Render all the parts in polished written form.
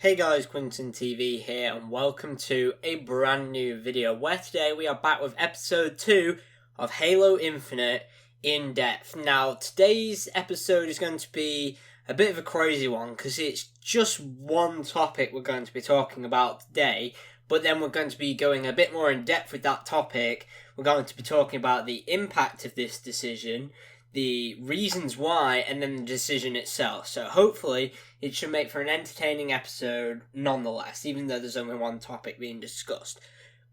Hey guys, QuinntonTV here and welcome to a brand new video where today we are back with episode 2 of Halo Infinite in depth. Now today's episode is going to be a bit of a crazy one because it's just one topic we're going to be talking about today, but then we're going to be going a bit more in depth with that topic. We're going to be talking about the impact of this decision, the reasons why, and then the decision itself. So hopefully it should make for an entertaining episode nonetheless, even though there's only one topic being discussed.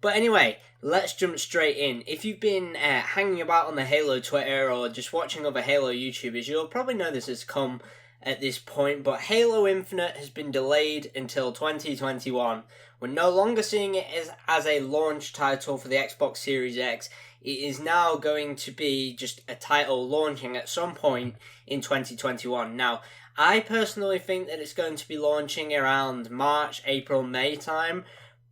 But anyway, let's jump straight in. If you've been hanging about on the Halo Twitter or just watching other Halo YouTubers, you'll probably know this has come at this point, but Halo Infinite has been delayed until 2021. We're no longer seeing it as a launch title for the Xbox Series X. It is now going to be just a title launching at some point in 2021. Now, I personally think that it's going to be launching around March, April, May time,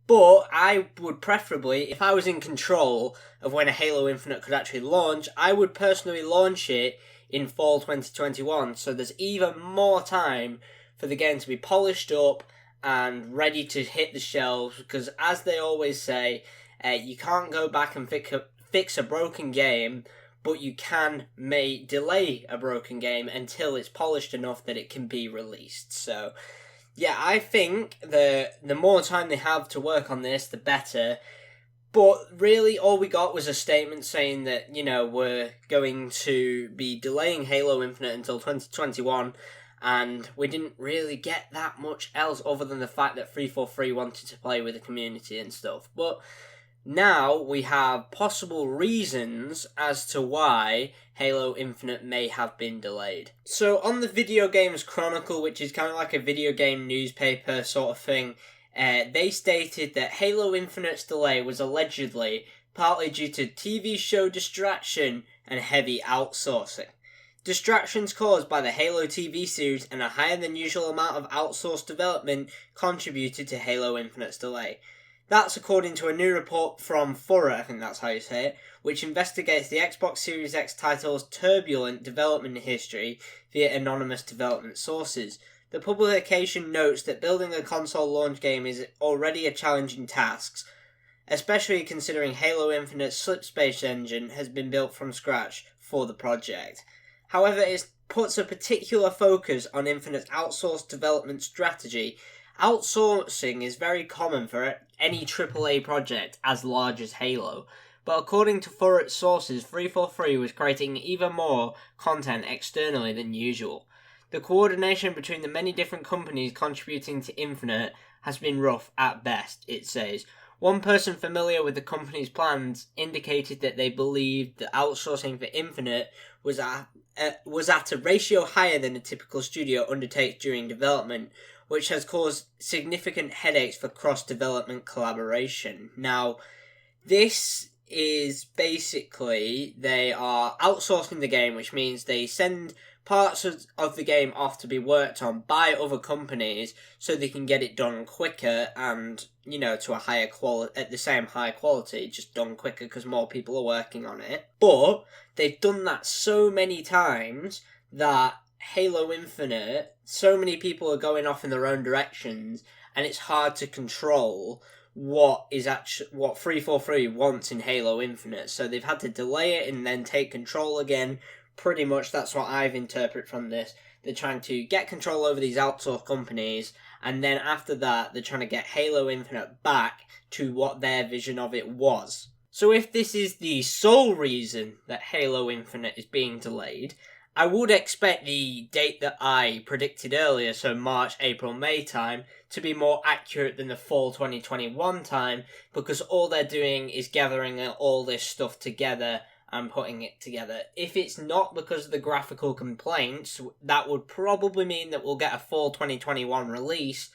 but I would preferably, if I was in control of when a Halo Infinite could actually launch, I would personally launch it in fall 2021, so there's even more time for the game to be polished up and ready to hit the shelves, because as they always say, you can't go back and fix a broken game, but you can delay a broken game until it's polished enough that it can be released. So yeah, I think the more time they have to work on this, the better. But really, all we got was a statement saying that, we're going to be delaying Halo Infinite until 2021, and we didn't really get that much else other than the fact that 343 wanted to play with the community and stuff. But now we have possible reasons as to why Halo Infinite may have been delayed. So on the Video Games Chronicle, which is kind of like a video game newspaper sort of thing, they stated that Halo Infinite's delay was allegedly partly due to TV show distraction and heavy outsourcing. Distractions caused by the Halo TV series and a higher than usual amount of outsourced development contributed to Halo Infinite's delay. That's according to a new report from Furor, I think that's how you say it, which investigates the Xbox Series X title's turbulent development history via anonymous development sources. The publication notes that building a console launch game is already a challenging task, especially considering Halo Infinite's Slipspace engine has been built from scratch for the project. However, it puts a particular focus on Infinite's outsourced development strategy. Outsourcing is very common for any AAA project as large as Halo, but according to Furor's sources, 343 was creating even more content externally than usual. The coordination between the many different companies contributing to Infinite has been rough at best, it says. One person familiar with the company's plans indicated that they believed that outsourcing for Infinite was at a ratio higher than a typical studio undertakes during development, which has caused significant headaches for cross-development collaboration. Now, this is basically, they are outsourcing the game, which means they send parts of the game off to be worked on by other companies so they can get it done quicker and, to a higher quality, at the same high quality, just done quicker because more people are working on it. But they've done that so many times that Halo Infinite, so many people are going off in their own directions, and it's hard to control what 343 wants in Halo Infinite. So they've had to delay it and then take control again. Pretty much that's what I've interpreted from this. They're trying to get control over these outsourced companies, and then after that, they're trying to get Halo Infinite back to what their vision of it was. So if this is the sole reason that Halo Infinite is being delayed, I would expect the date that I predicted earlier, so March, April, May time, to be more accurate than the fall 2021 time, because all they're doing is gathering all this stuff together and putting it together. If it's not because of the graphical complaints, that would probably mean that we'll get a fall 2021 release,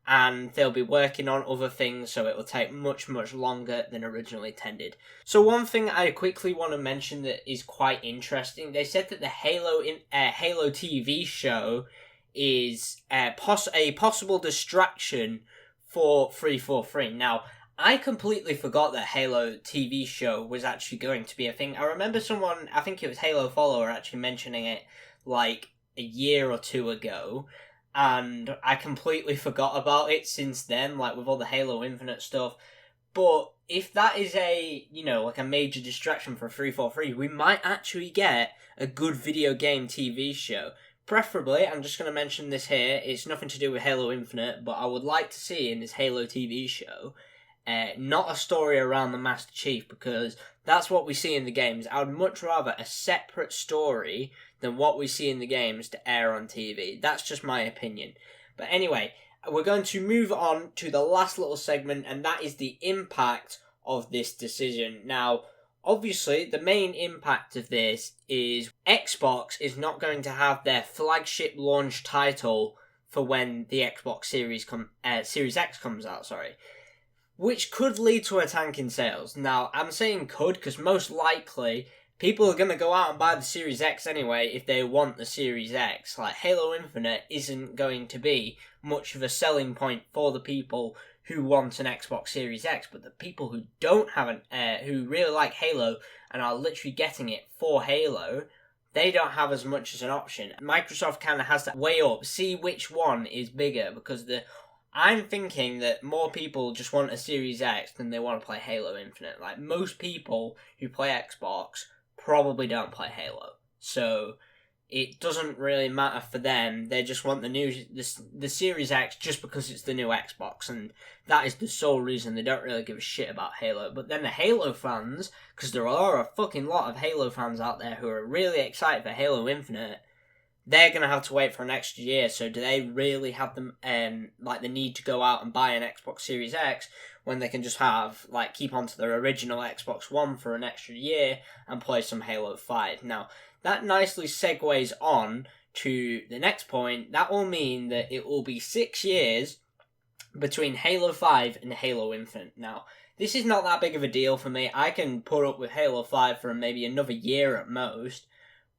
and they'll be working on other things, so it will take much, much longer than originally intended. So one thing I quickly want to mention that is quite interesting, they said that the Halo TV show is a possible distraction for 343. Now, I completely forgot that Halo TV show was actually going to be a thing. I remember someone, I think it was Halo Follower, actually mentioning it like a year or two ago, and I completely forgot about it since then, like with all the Halo Infinite stuff. But if that is a, like a major distraction for 343, we might actually get a good video game TV show. Preferably, I'm just going to mention this here, it's nothing to do with Halo Infinite, but I would like to see in this Halo TV show, not a story around the Master Chief, because that's what we see in the games. I would much rather a separate story than what we see in the games to air on TV. That's just my opinion. But anyway, we're going to move on to the last little segment, and that is the impact of this decision. Now, obviously, the main impact of this is Xbox is not going to have their flagship launch title for when the Xbox Series X comes out, which could lead to a tank in sales. Now, I'm saying could because most likely people are going to go out and buy the Series X anyway if they want the Series X. Like, Halo Infinite isn't going to be much of a selling point for the people who want an Xbox Series X, but the people who don't have who really like Halo and are literally getting it for Halo, they don't have as much as an option. Microsoft kind of has to weigh up, see which one is bigger, because I'm thinking that more people just want a Series X than they want to play Halo Infinite. Like, most people who play Xbox probably don't play Halo, so it doesn't really matter for them. They just want the Series X just because it's the new Xbox, and that is the sole reason. They don't really give a shit about Halo. But then the Halo fans, because there are a fucking lot of Halo fans out there who are really excited for Halo Infinite, they're going to have to wait for an extra year. So do they really have them the need to go out and buy an Xbox Series X when they can just keep on to their original Xbox One for an extra year and play some Halo 5? Now, that nicely segues on to the next point. That will mean that it will be 6 years between Halo 5 and Halo Infinite. Now, this is not that big of a deal for me. I can put up with Halo 5 for maybe another year at most.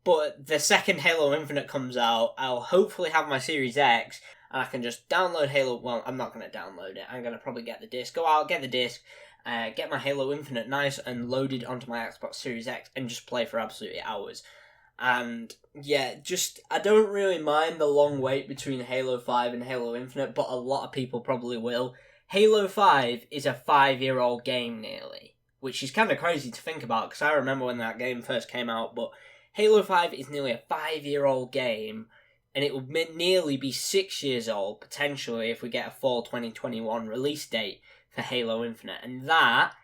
But the second Halo Infinite comes out, I'll hopefully have my Series X, and I can just download Halo. Well, I'm not going to download it. I'm going to probably get the disc. Go out, get the disc, get my Halo Infinite nice and loaded onto my Xbox Series X, and just play for absolutely hours. And yeah, I don't really mind the long wait between Halo 5 and Halo Infinite, but a lot of people probably will. Halo 5 is a 5-year-old game nearly, which is kind of crazy to think about, because I remember when that game first came out, but Halo 5 is nearly a 5-year-old game, and it will nearly be 6 years old, potentially, if we get a fall 2021 release date for Halo Infinite. And that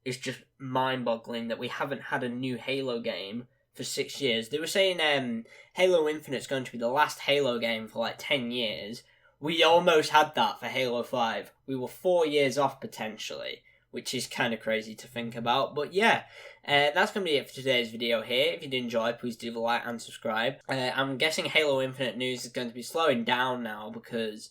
is just mind-boggling that we haven't had a new Halo game for 6 years. They were saying Halo Infinite's going to be the last Halo game for 10 years. We almost had that for Halo 5. We were 4 years off, potentially, which is kind of crazy to think about. But yeah, that's going to be it for today's video here. If you did enjoy, please do like and subscribe. I'm guessing Halo Infinite news is going to be slowing down now because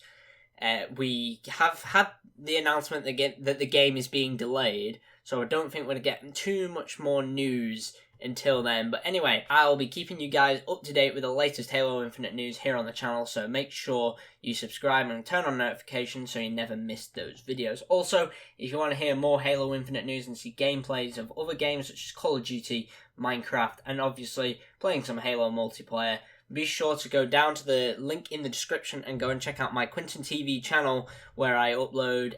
we have had the announcement that the game is being delayed. So I don't think we're going to get too much more news until then. But anyway, I'll be keeping you guys up to date with the latest Halo Infinite news here on the channel, so make sure you subscribe and turn on notifications so you never miss those videos. Also, if you want to hear more Halo Infinite news and see gameplays of other games such as Call of Duty, Minecraft, and obviously playing some Halo multiplayer, be sure to go down to the link in the description and go and check out my QuinntonTV channel, where I upload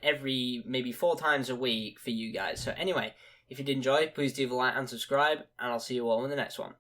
maybe 4 times a week for you guys. So anyway, if you did enjoy, please do like and subscribe, and I'll see you all in the next one.